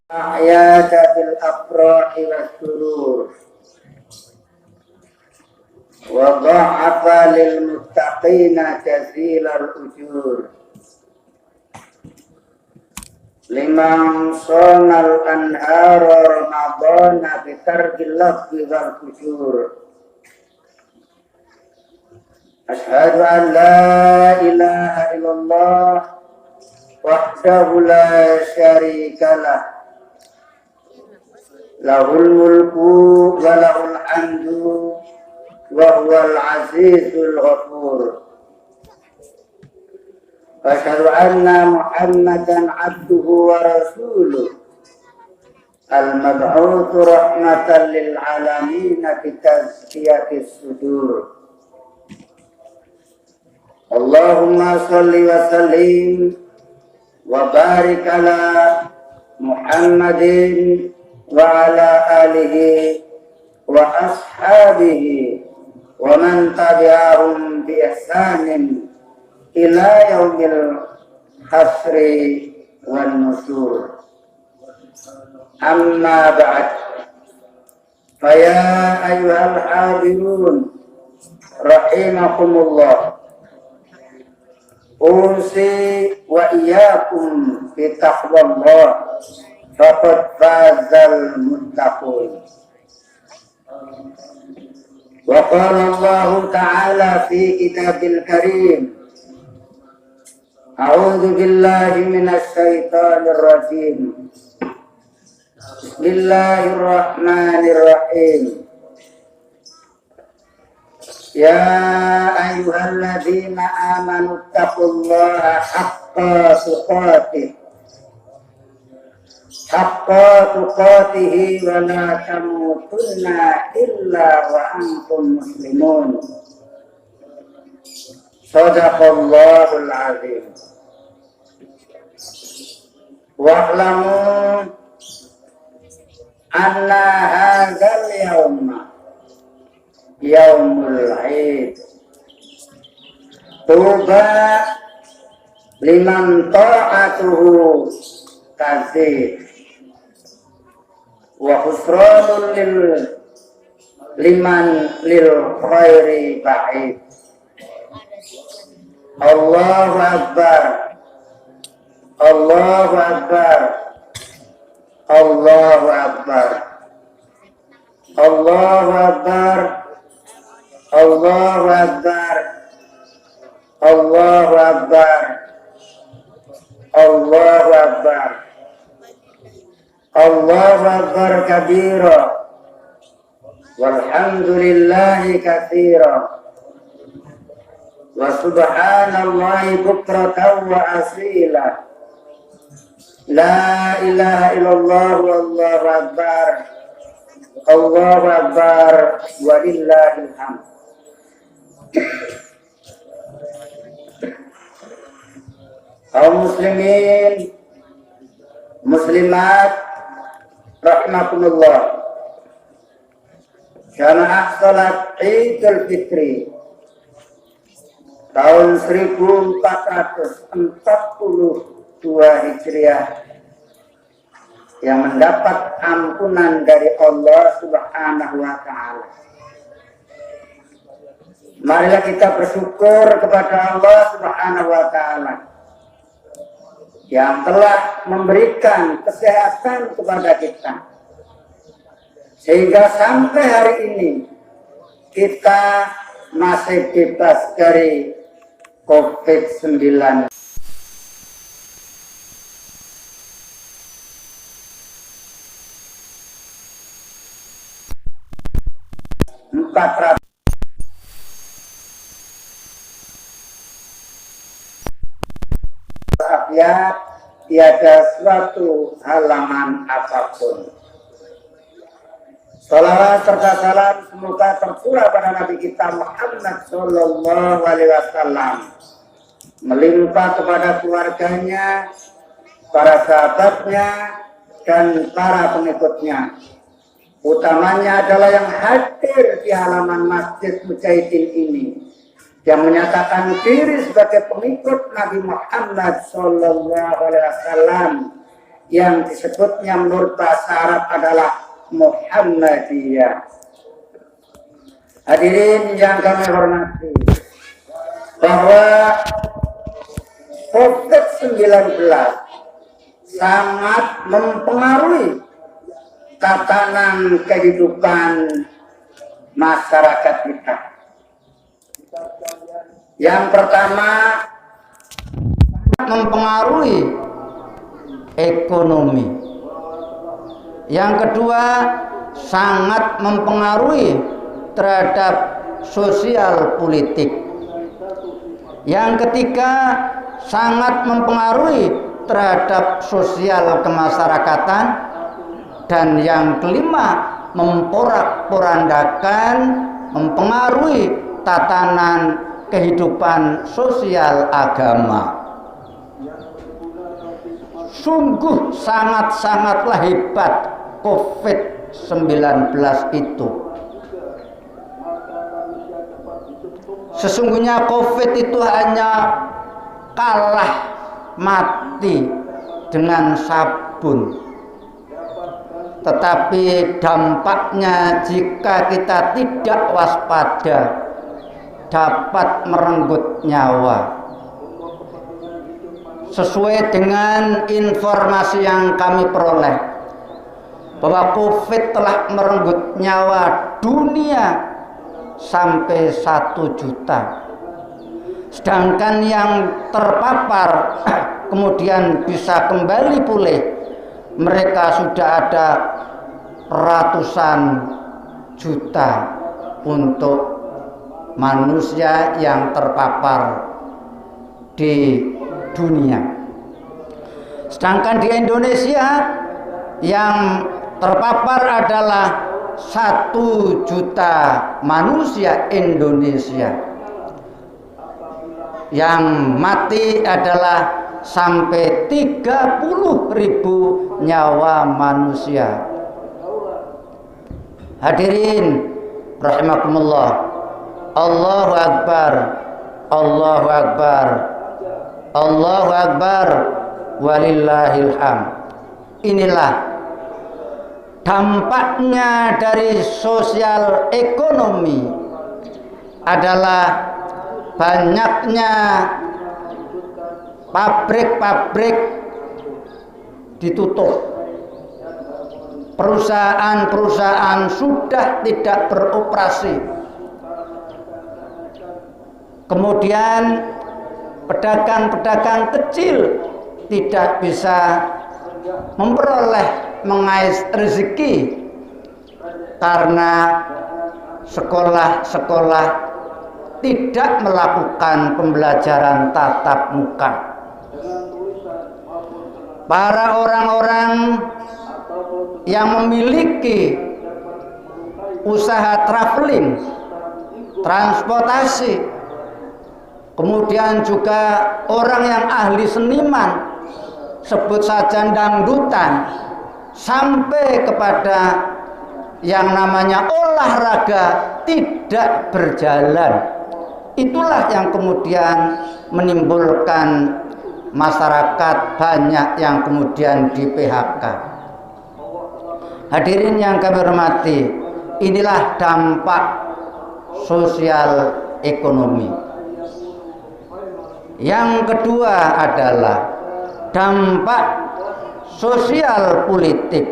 A'yadatil afrahi was surur wa dha'afa lil muttaqina jazilal ujur liman sonal anhara ramadana bitarkil lafzi wal fujur. Ashhadu an la ilaha illallah wahdahu la syarikalah lahul mulku wa lahul hamdu wa huwal azizul ghafur. Asyhadu anna Muhammadan abduhu wa rasuluh al-mab'uts rahmatan lil alamin bi tazkiyatis sudur. Allahumma shalli wa sallim wa barik ala Muhammadin wa ala alihi wa ashabihi wa man tabi'ahum bi ihsanin ila yaumil hasri wan nusur. Amma ba'd, fa ya ayyuhal hadirun rahimakumullah, usi wa iyyakum bi taqwallah faqad fazal muttaqun. Wa qala Allah ta'ala fi kitabil karim, a'udzu billahi minasy syaithanir rajim. Bismillahirrahmanirrahim. Ya ayyuhalladzina amanu taqullaha haqqa tuqatihi wa la tamutunna illa wa antum muslimun. Shadaqallahul azim. Wa'lamu anna hadzal yawma yaumul 'id tuba liman ta'atuhu tazid wa khusranun liman lil khairi ba'id. Allahu akbar, Allahu akbar, Allahu akbar, Allahu akbar, Allahu akbar, Allahu akbar, Allahu akbar, Allahu akbar kabira walhamdulillahi katsira wa subhanallahi bukratan wa asila. La ilaha illallah wallahu akbar, Allahu akbar walillahil hamd. Kaum muslimin muslimat rahimakumullah, jamaah salat Idul Fitri tahun 1442 Hijriah yang mendapat ampunan dari Allah Subhanahu wa ta'ala. Marilah kita bersyukur kepada Allah Subhanahu wa ta'ala yang telah memberikan kesehatan kepada kita, sehingga sampai hari ini kita masih bebas dari COVID-19. Ya, tiada suatu halangan apapun. Salawat serta salam semoga tercurah pada Nabi kita Muhammad Sallallahu Alaihi Wasallam, melimpah kepada keluarganya, para sahabatnya, dan para pengikutnya. Utamanya adalah yang hadir di halaman Masjid Mujahidin ini, yang menyatakan diri sebagai pengikut Nabi Muhammad Sallallahu Alaihi Wasallam, yang disebutnya menurut bahasa Arab adalah Muhammadiyah. Hadirin yang kami hormati, bahwa COVID-19 sangat mempengaruhi tatanan kehidupan masyarakat kita. Yang pertama, mempengaruhi ekonomi. Yang kedua, sangat mempengaruhi terhadap sosial politik. Yang ketiga, sangat mempengaruhi terhadap sosial kemasyarakatan. Dan yang kelima, memporak-porandakan, mempengaruhi tatanan kehidupan sosial agama. Sungguh sangat-sangatlah hebat COVID-19 itu. Sesungguhnya COVID itu hanya kalah mati dengan sabun. Tetapi dampaknya jika kita tidak waspada dapat merenggut nyawa. Sesuai dengan informasi yang kami peroleh, bahwa COVID telah merenggut nyawa dunia sampai 1 juta. Sedangkan yang terpapar kemudian bisa kembali pulih, mereka sudah ada ratusan juta untuk manusia yang terpapar di dunia. Sedangkan di Indonesia yang terpapar adalah 1 juta manusia Indonesia. Yang mati adalah sampai 30.000 nyawa manusia. Hadirin rahimakumullah, Allahu Akbar, Allahu Akbar, Allahu Akbar, walillahil hamd. Inilah dampaknya dari sosial ekonomi, adalah banyaknya pabrik-pabrik ditutup, perusahaan-perusahaan sudah tidak beroperasi, kemudian pedagang-pedagang kecil tidak bisa mengais rezeki karena sekolah-sekolah tidak melakukan pembelajaran tatap muka. Para orang-orang yang memiliki usaha traveling, transportasi, kemudian juga orang yang ahli seniman, sebut saja dangdutan, sampai kepada yang namanya olahraga tidak berjalan. Itulah yang kemudian menimbulkan masyarakat banyak yang kemudian di PHK. Hadirin yang kami hormati, inilah dampak sosial ekonomi. Yang kedua adalah dampak sosial politik.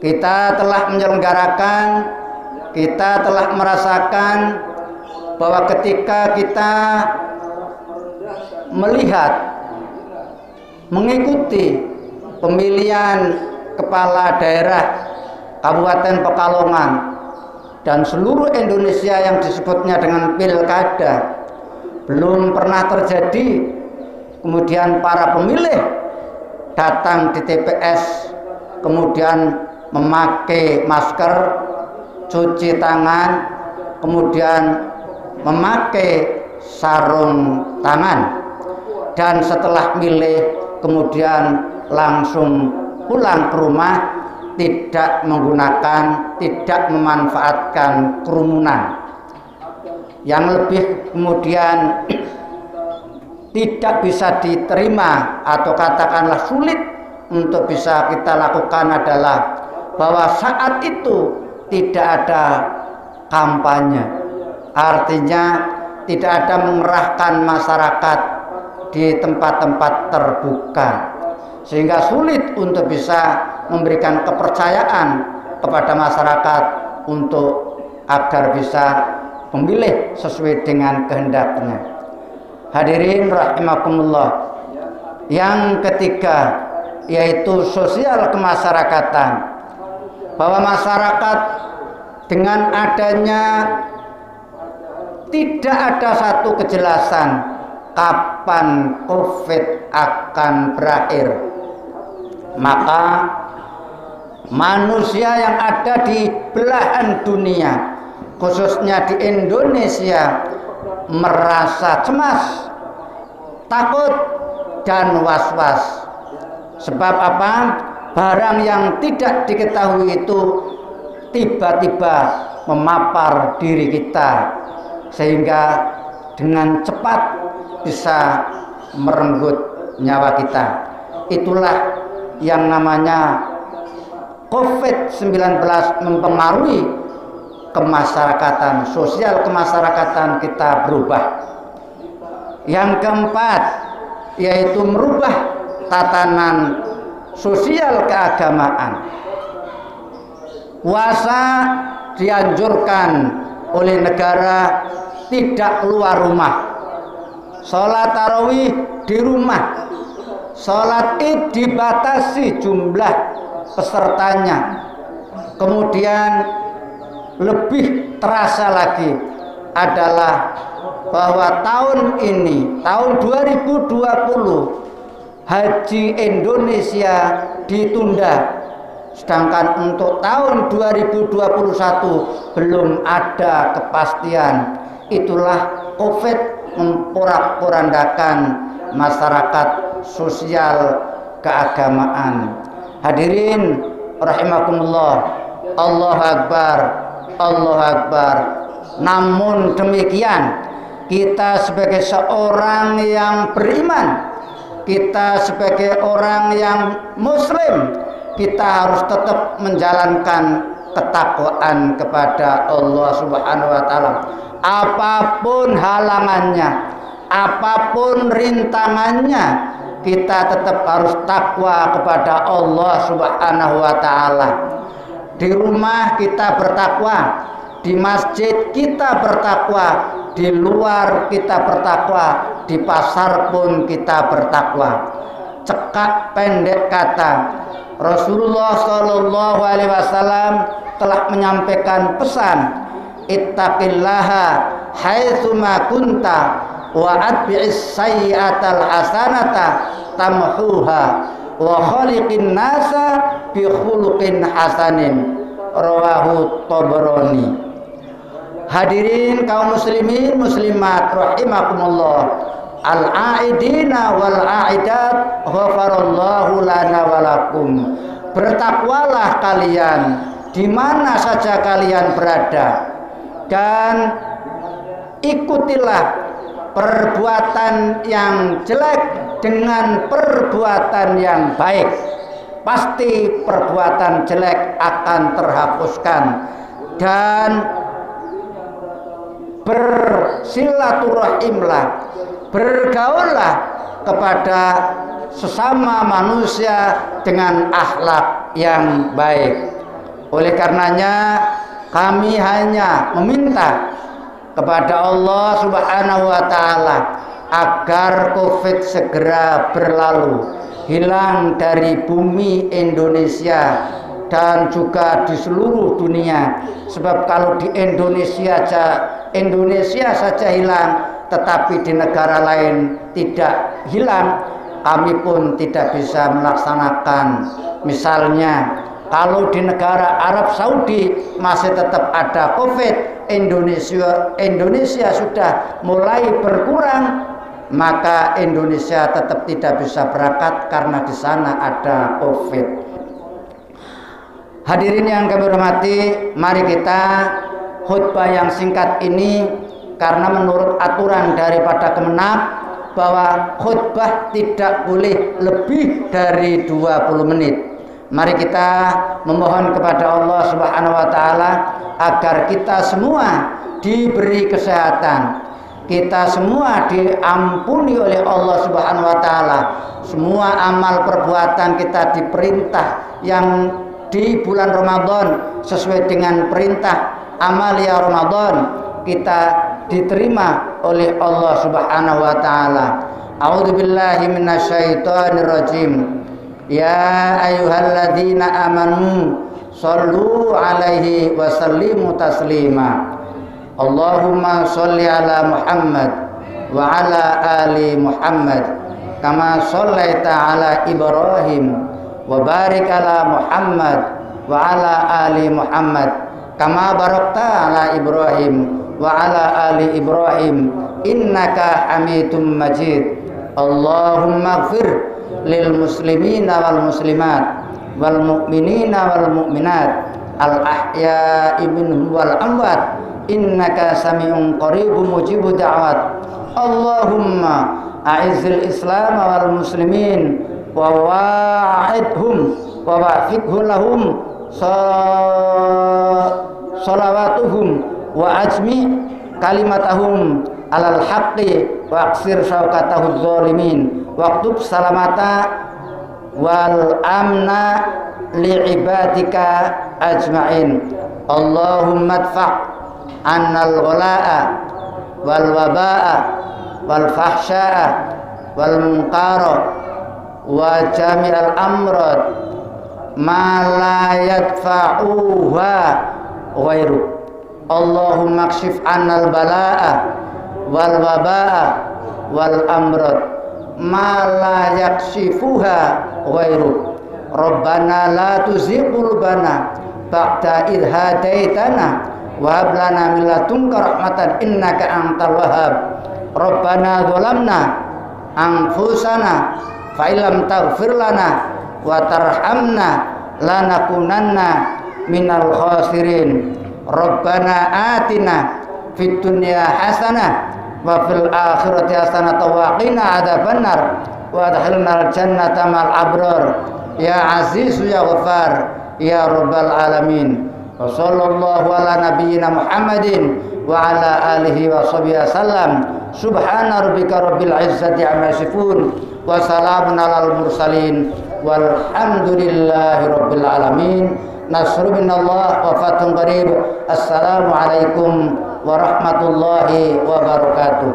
Kita telah menyelenggarakan, kita telah merasakan bahwa ketika kita melihat, mengikuti pemilihan kepala daerah Kabupaten Pekalongan dan seluruh Indonesia yang disebutnya dengan pilkada, belum pernah terjadi kemudian para pemilih datang di TPS kemudian memakai masker, cuci tangan, kemudian memakai sarung tangan, dan setelah milih kemudian langsung pulang ke rumah, tidak menggunakan, tidak memanfaatkan kerumunan. Yang lebih kemudian tidak bisa diterima atau katakanlah sulit untuk bisa kita lakukan adalah bahwa saat itu tidak ada kampanye, artinya tidak ada mengerahkan masyarakat di tempat-tempat terbuka, sehingga sulit untuk bisa memberikan kepercayaan kepada masyarakat untuk agar bisa memilih sesuai dengan kehendaknya. Hadirin rahimakumullah, yang ketiga yaitu sosial kemasyarakatan, bahwa masyarakat dengan adanya tidak ada satu kejelasan kapan COVID akan berakhir, maka manusia yang ada di belahan dunia, khususnya di Indonesia, merasa cemas, takut, dan was-was. Sebab apa? Barang yang tidak diketahui itu tiba-tiba memapar diri kita, sehingga dengan cepat bisa merenggut nyawa kita. Itulah yang namanya COVID-19 mempengaruhi kemasyarakatan, sosial kemasyarakatan kita berubah. Yang keempat yaitu merubah tatanan sosial keagamaan. Puasa dianjurkan oleh negara tidak keluar rumah, sholat tarawih di rumah, sholat id dibatasi jumlah pesertanya. Kemudian lebih terasa lagi adalah bahwa tahun ini, tahun 2020, haji Indonesia ditunda, sedangkan untuk tahun 2021 belum ada kepastian. Itulah COVID memporak-porandakan masyarakat sosial keagamaan. Hadirin rahimakumullah, Allahu Akbar, Allahu Akbar. Namun demikian, kita sebagai seorang yang beriman, kita sebagai orang yang muslim, kita harus tetap menjalankan ketakwaan kepada Allah Subhanahu wa taala. Apapun halangannya, apapun rintangannya, kita tetap harus takwa kepada Allah Subhanahu wa taala. Di rumah kita bertakwa, di masjid kita bertakwa, di luar kita bertakwa, di pasar pun kita bertakwa. Cekak pendek kata, Rasulullah Shallallahu Alaihi Wasallam telah menyampaikan pesan, ittaqillaha haitsuma kunta wa atbi'is sayyi'atal hasanata tamhuha wa khaliqin nasa bi khuluqin hasanin, rawahu Tabrani. Hadirin kaum muslimin muslimat rahimakumullah, al-aidina wal aidat ghafarallahu lana walakum. Bertakwalah kalian di mana saja kalian berada, dan ikutilah perbuatan yang jelek dengan perbuatan yang baik. Pasti perbuatan jelek akan terhapuskan. Dan bersilaturahimlah, bergaullah kepada sesama manusia dengan akhlak yang baik. Oleh karenanya kami hanya meminta kepada Allah Subhanahu wa taala agar COVID segera berlalu, hilang dari bumi Indonesia dan juga di seluruh dunia. Sebab kalau di Indonesia saja hilang, tetapi di negara lain tidak hilang, kami pun tidak bisa melaksanakan. Misalnya kalau di negara Arab Saudi masih tetap ada COVID, Indonesia sudah mulai berkurang, maka Indonesia tetap tidak bisa berangkat karena di sana ada COVID. Hadirin yang kami hormati, mari kita khutbah yang singkat ini, karena menurut aturan daripada Kemenag, bahwa khutbah tidak boleh lebih dari 20 menit. Mari kita memohon kepada Allah Subhanahu wa taala agar kita semua diberi kesehatan. Kita semua diampuni oleh Allah Subhanahu wa taala. Semua amal perbuatan kita diperintah yang di bulan Ramadan sesuai dengan perintah amalia Ramadan kita diterima oleh Allah Subhanahu wa taala. A'udzubillahi minasyaitonir rajim. Ya ayyuhalladzina amanu shallu alaihi wa sallimu taslima. Allahumma sholli ala Muhammad wa ala ali Muhammad kama shallaita ala Ibrahim wa barik ala Muhammad wa ala ali Muhammad kama barakta ala Ibrahim wa ala ali Ibrahim innaka Hamidum Majid. Allahumma ighfir lil muslimina wal muslimat wal mu'minina wal mu'minat al ahya'i minhum wal amwat innaka sami'un qaribun mujibud da'wat. Allahumma a'izzil islam wal muslimin wa wa'idhum wa wa'fiqhum lahum salawatuhum wa ajmi kalimatahum alal haqqi wa aksir syauqatahudz zalimin waktub salamata wal amna li'ibadika ajma'in. Allahumma adfa' annal ghala'a wal waba'a wal fahsya'a wal munkara wa jami'al amrad ma la yadfa'uha ghairu. Allahumma kshif annal bala'a wal waba'a wal amrad ma la yakshifuha ghairu. Rabbana la tuzigh qulubana ba'da idh hadaitana wa hab lana min ladunka rahmatan innaka antal wahhab. Rabbana zalamna anfusana fa illam taghfir lana wa tarhamna lanakunanna minal khasirin. Rabbana atina fid dunya hasanah wa fil akhirati hasanah wa qina adzabannar wa adkhilnal jannata ma'al abrar ya aziz ya ghafar ya rabbal alamin. Wa sallallahu ala nabiyyina Muhammadin wa ala alihi wa sahbihi wasallam. Subhana rabbika rabbil izzati amma yasifun wa salamun alal mursalin walhamdulillahi rabbil alamin. Nasru minallah wa fathun qarib. Assalamu alaikum warahmatullahi wabarakatuh.